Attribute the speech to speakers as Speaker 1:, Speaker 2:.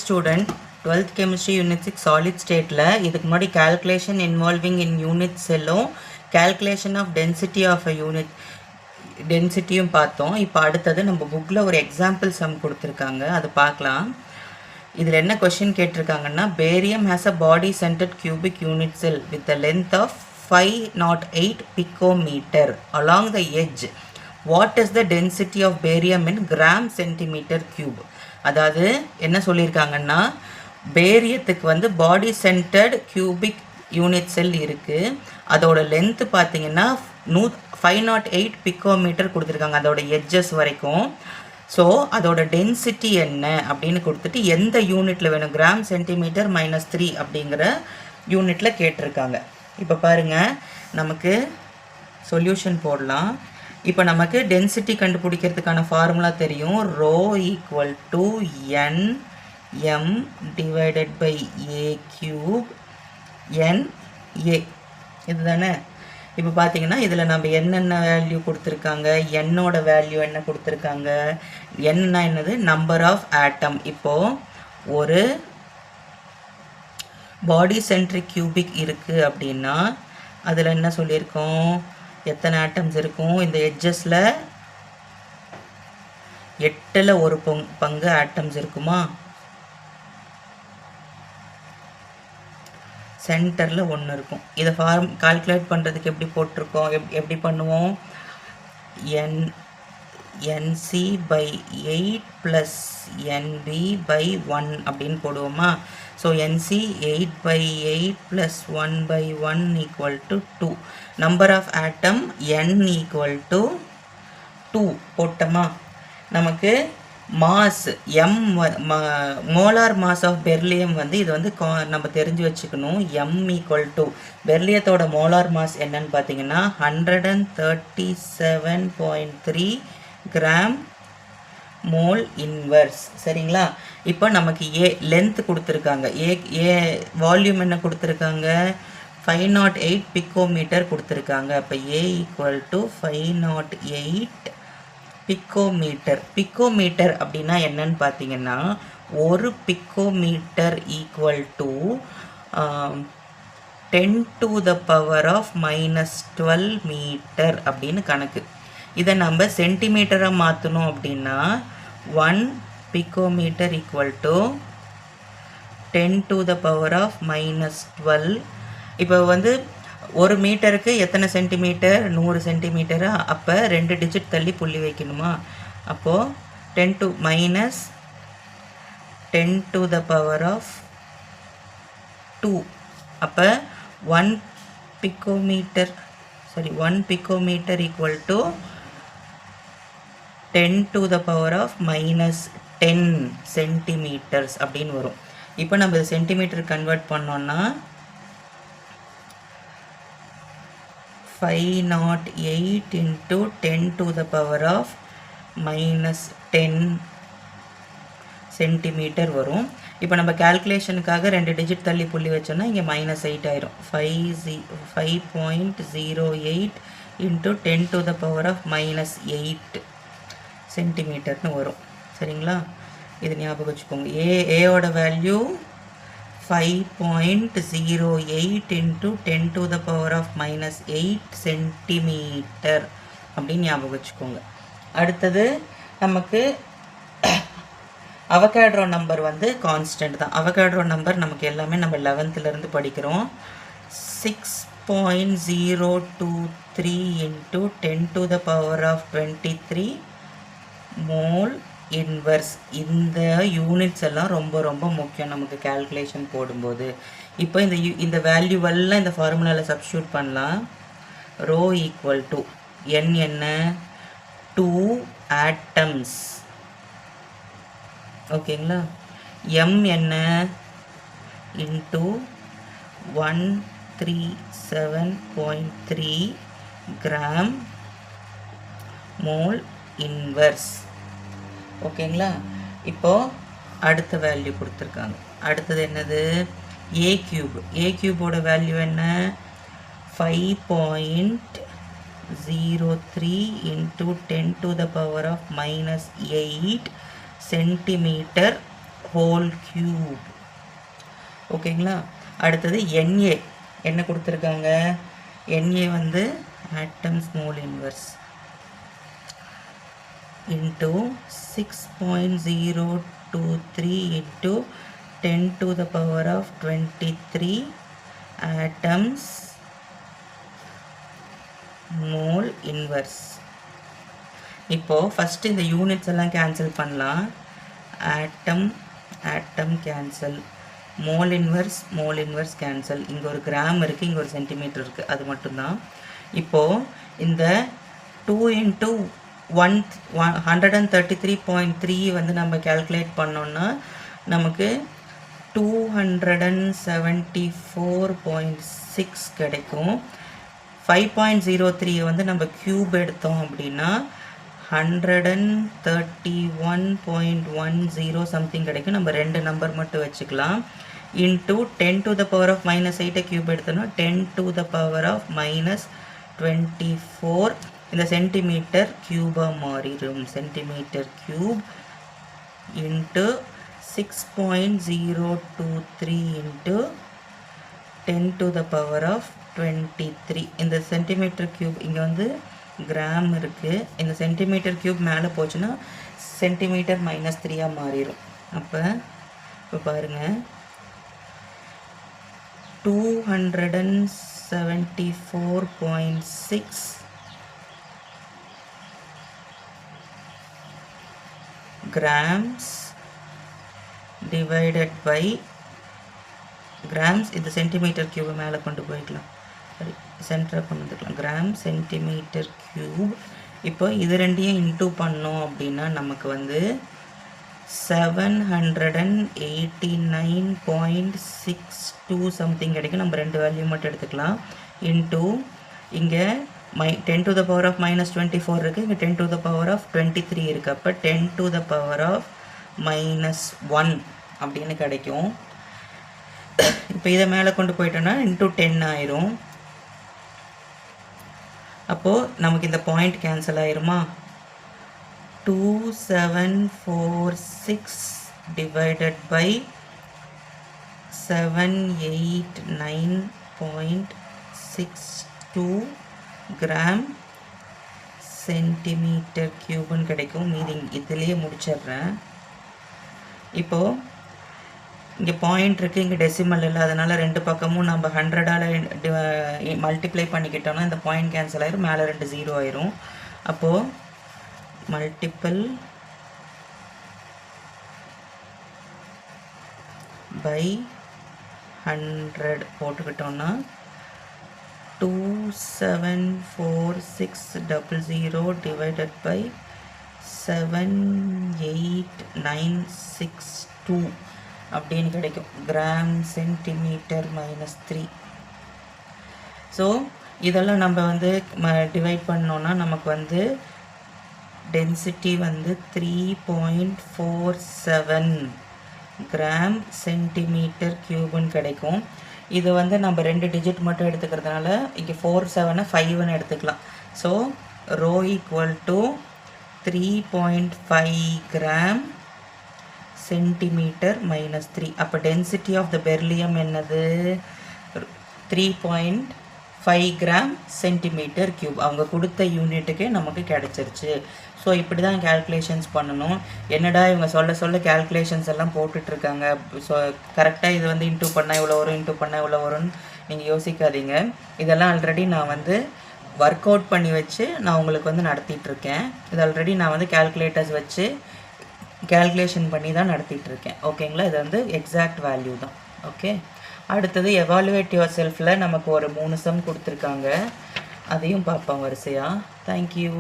Speaker 1: Student 12th chemistry unit 6 solid state la இதுக்கு முன்னாடி calculation involving in unit cell calculation of density of a unit டென்சிட்டியும் பார்த்தோம். இப்போ அடுத்தது நம்ம புக்கில் ஒரு எக்ஸாம்பிள் சம் கொடுத்துருக்காங்க, அது பார்க்கலாம். இதில் என்ன கொஷின் கேட்டிருக்காங்கன்னா, barium has a body centered cubic unit cell with a length of 508 picometer along the edge. What is the density of barium in gram centimeter cube? அதாவது என்ன சொல்லியிருக்காங்கன்னா, பேரியத்துக்கு வந்து body centered cubic unit cell இருக்குது. அதோட length பார்த்தீங்கன்னா 508 picometre கொடுத்துருக்காங்க அதோட எட்ஜஸ் வரைக்கும். ஸோ அதோட டென்சிட்டி என்ன அப்படின்னு கொடுத்துட்டு எந்த யூனிட்டில் வேணும், கிராம் சென்டிமீட்டர் -3 அப்படிங்கிற யூனிட்டில் கேட்டிருக்காங்க. இப்போ பாருங்கள், நமக்கு சொல்யூஷன் போடலாம். இப்போ நமக்கு டென்சிட்டி கண்டுபிடிக்கிறதுக்கான ஃபார்முலா தெரியும். Rho equal to NM divided by A cube NA, இதுதானே. இப்போ பார்த்தீங்கன்னா இதில் நம்ம என்னென்ன வேல்யூ கொடுத்துருக்காங்க, என்னோட வேல்யூ என்ன கொடுத்துருக்காங்க, என்ன என்னது நம்பர் ஆஃப் ஆட்டம். இப்போது ஒரு பாடி சென்ட்ரிக் கியூபிக் இருக்குது அப்படின்னா அதில் என்ன சொல்லியிருக்கோம், எத்தனை ஆட்டம்ஸ் இருக்கும், இந்த எட்ஜஸில் 8ல் 1 பங்கு ஆட்டம்ஸ் இருக்குமா, சென்டரில் 1 இருக்கும். இதை கால்குலேட் பண்ணுறதுக்கு எப்படி போட்டிருக்கோம், எப்படி பண்ணுவோம், NC by 8 + NB by 1 அப்படின்னு போடுவோமா. So NC 8 by 8 + 1 by 1 equal to 2. Number of atom N equal to 2 போட்டோமா. நமக்கு mass M, molar mass of barium வந்து இது வந்து நம்ம தெரிஞ்சு வச்சுக்கணும். M ஈக்குவல் டு பெர்லியத்தோட மோலார் மாஸ் என்னன்னு பார்த்தீங்கன்னா 137.3 கிராம் மோல் இன்வர்ஸ். சரிங்களா. இப்போ நமக்கு லென்த் கொடுத்துருக்காங்க, வால்யூம் என்ன கொடுத்துருக்காங்க, 508 பிகோமீட்டர் கொடுத்துருக்காங்க. அப்போ A equal to 508 picometre. Picometre அப்படின்னா என்னன்னு பார்த்தீங்கன்னா, ஒரு பிகோமீட்டர் ஈக்குவல் டு 10⁻⁻12 மீட்டர் அப்படின்னு கணக்கு. இதை நம்ம சென்டிமீட்டராக மாற்றணும் அப்படின்னா 1 பிகோமீட்டர் ஈக்குவல் டு 10⁻⁻12. இப்போ வந்து ஒரு மீட்டருக்கு எத்தனை சென்டிமீட்டர், 100 சென்டிமீட்டரா. அப்போ 2 டிஜிட் தள்ளி புள்ளி வைக்கணுமா. அப்போது 10 to -10⁻². அப்போ 1 பிகோமீட்டர் ஈக்குவல் டு 10⁻⁻10 சென்டிமீட்டர்ஸ் அப்படின்னு வரும். இப்போ நம்ம இது சென்டிமீட்டர் கன்வெர்ட் பண்ணோன்னா 508 into 10⁻⁻10 சென்டிமீட்டர் வரும். இப்போ நம்ம கேல்குலேஷனுக்காக 2 டிஜிட் தள்ளி புள்ளி வச்சோன்னா இங்கே -8 ஆயிரும். 5.08 into 10⁻⁻8 சென்டிமீட்டர்னு வரும். சரிங்களா. இது ஞாபகம் வச்சுக்கோங்க. ஏயோட வேல்யூ 5.08 into 10⁻⁻8 சென்டிமீட்டர் அப்படின்னு ஞாபகம் வச்சுக்கோங்க. அடுத்தது நமக்கு அவகேட்ரோ நம்பர் வந்து கான்ஸ்டன்ட் தான். அவகேட்ரோ நம்பர் நமக்கு எல்லாமே நம்ம 11th படிக்கிறோம். 6.023 into 10⁻23 மோல் இன்வர்ஸ். இந்த யூனிட்ஸ் எல்லாம் ரொம்ப ரொம்ப முக்கியம் நமக்கு கேல்குலேஷன் போடும்போது. இப்போ இந்த வேல்யூவெல்லாம் இந்த ஃபார்முலாவில் சப்ஸ்டியூட் பண்ணலாம். ரோ ஈக்குவல் டு N என்ன, 2 ஆட்டம்ஸ். ஓகேங்களா. M என்ன, இன்ட்டு 137.3 கிராம் மோல் இன்வர்ஸ். ஓகேங்களா. இப்போது அடுத்த வேல்யூ கொடுத்துருக்காங்க. அடுத்தது என்னது, A கியூப். A கியூபோட வேல்யூ என்ன, 5.03 into 10⁻⁻8 சென்டிமீட்டர் ஹோல் கியூப். ஓகேங்களா? அடுத்தது NA என்ன கொடுத்துருக்காங்க? NA வந்து atoms mole inverse into 6.023 into 10 to the power of 23 atoms mole inverse. இப்போ ஃபர்ஸ்ட் இந்த யூனிட்ஸ் எல்லாம் கேன்சல் பண்ணலாம். ஆட்டம் கேன்சல், மோல் இன்வர்ஸ் கேன்சல். இங்கே ஒரு கிராம் இருக்குது, இங்கே ஒரு சென்டிமீட்டர் இருக்குது, அது மட்டும்தான். இப்போது இந்த 2 into 133.3 வந்து நம்ம கேல்குலேட் பண்ணோன்னா நமக்கு 274.6 கிடைக்கும். 5.03 வந்து நம்ம கியூப் எடுத்தோம் அப்படின்னா 131.10 சம்திங் கிடைக்கும். நம்ம 2 நம்பர் மட்டும் வச்சுக்கலாம். Into 10 to the power of -8 cube எடுத்தோன்னா 10 to the power of -24 இந்த சென்டிமீட்டர் கியூபாக மாறிடும். Centimetre cube into 6.023 into 10 to the power of 23. இந்த சென்டிமீட்டர் கியூப் இங்கே வந்து கிராம் இருக்குது. இந்த சென்டிமீட்டர் கியூப் மேலே போச்சுன்னா சென்டிமீட்டர் -3 மாறிடும். அப்போ பாருங்கள், 274.6 grams divided by grams. இது சென்டிமீட்டர் கியூப் மேலே கொண்டு போய்க்கலாம், சரி சென்டராக கொண்டு வந்துக்கலாம். Gram centimeter cube. இப்போ இது ரெண்டையும் இன்டூ பண்ணோம் அப்படின்னா நமக்கு வந்து 789.62 சம்திங் கிடைக்கும். நம்ம 2 வேல்யூ மட்டும் எடுத்துக்கலாம். இன்டூ இங்கே 10 to the power of -24 இருக்குது, இங்கே 10 to the power of 23 இருக்குது. அப்போ 10 to the power of -1 அப்படின்னு கிடைக்கும். இப்போ இதை மேலே கொண்டு போயிட்டோன்னா இன்டூ 10 ஆயிரும். அப்போது நமக்கு இந்த பாயிண்ட் கேன்சல் ஆயிருமா? 2746 divided by 789.62 கிராம் சென்டிமீட்டர் கியூப்னு கிடைக்கும். மீதி இதுலேயே முடிச்சிடுறேன். இப்போது இங்கே பாயிண்ட் இருக்குது, இங்கே டெசிமல் இல்லை, அதனால் 2 பக்கமும் நம்ம 100ஆல் மல்டிப்ளை பண்ணிக்கிட்டோம்னா இந்த பாயிண்ட் கேன்சல் ஆயிரும், மேலே 2 0 ஆயிரும். அப்போது மல்டிபிள் பை 100 போட்டுக்கிட்டோன்னா 274,600 divided by 78962 அப்படின்னு கிடைக்கும். Gram centimetre -3. ஸோ இதெல்லாம் நம்ம வந்து டிவைட் பண்ணோன்னா நமக்கு வந்து டென்சிட்டி வந்து 3.47 கிராம் சென்டிமீட்டர் கியூப்னு கிடைக்கும். இது வந்து நம்ம 2 டிஜிட் மட்டும் எடுத்துக்கிறதுனால இங்கே 47 5ன்னு எடுத்துக்கலாம். So rho equal to 3.5 gram centimetre -3. அப்போ டென்சிட்டி ஆஃப் த பெர்லியம் என்னது? 3.5 கிராம் சென்டிமீட்டர் கியூப். அவங்க கொடுத்த யூனிட்டுக்கே நமக்கு கிடச்சிருச்சு. ஸோ இப்படி தான் கேல்குலேஷன்ஸ் பண்ணணும். என்னடா இவங்க சொல்ல கேல்குலேஷன்ஸ் எல்லாம் போட்டுட்ருக்காங்க, ஸோ கரெக்டாக இது வந்து இன்டூ பண்ணால் இவ்வளோ வரும், இன்டூ பண்ணால் இவ்வளோ வரும்னு நீங்கள் யோசிக்காதீங்க. இதெல்லாம் ஆல்ரெடி நான் வந்து ஒர்க் அவுட் பண்ணி வச்சு நான் உங்களுக்கு வந்து நடத்திட்டுருக்கேன். இது ஆல்ரெடி நான் வந்து கேல்குலேட்டர்ஸ் வச்சு கேல்குலேஷன் பண்ணி தான் நடத்திட்டுருக்கேன். ஓகேங்களா? இது வந்து எக்ஸாக்ட் வேல்யூ தான். ஓகே, அடுத்தது எவாலுவேட் யுவர் செல்ஃபில் நமக்கு ஒரு 3 சம் கொடுத்துருக்காங்க, அதையும் பார்ப்போம் வரிசையாக. தேங்க்யூ.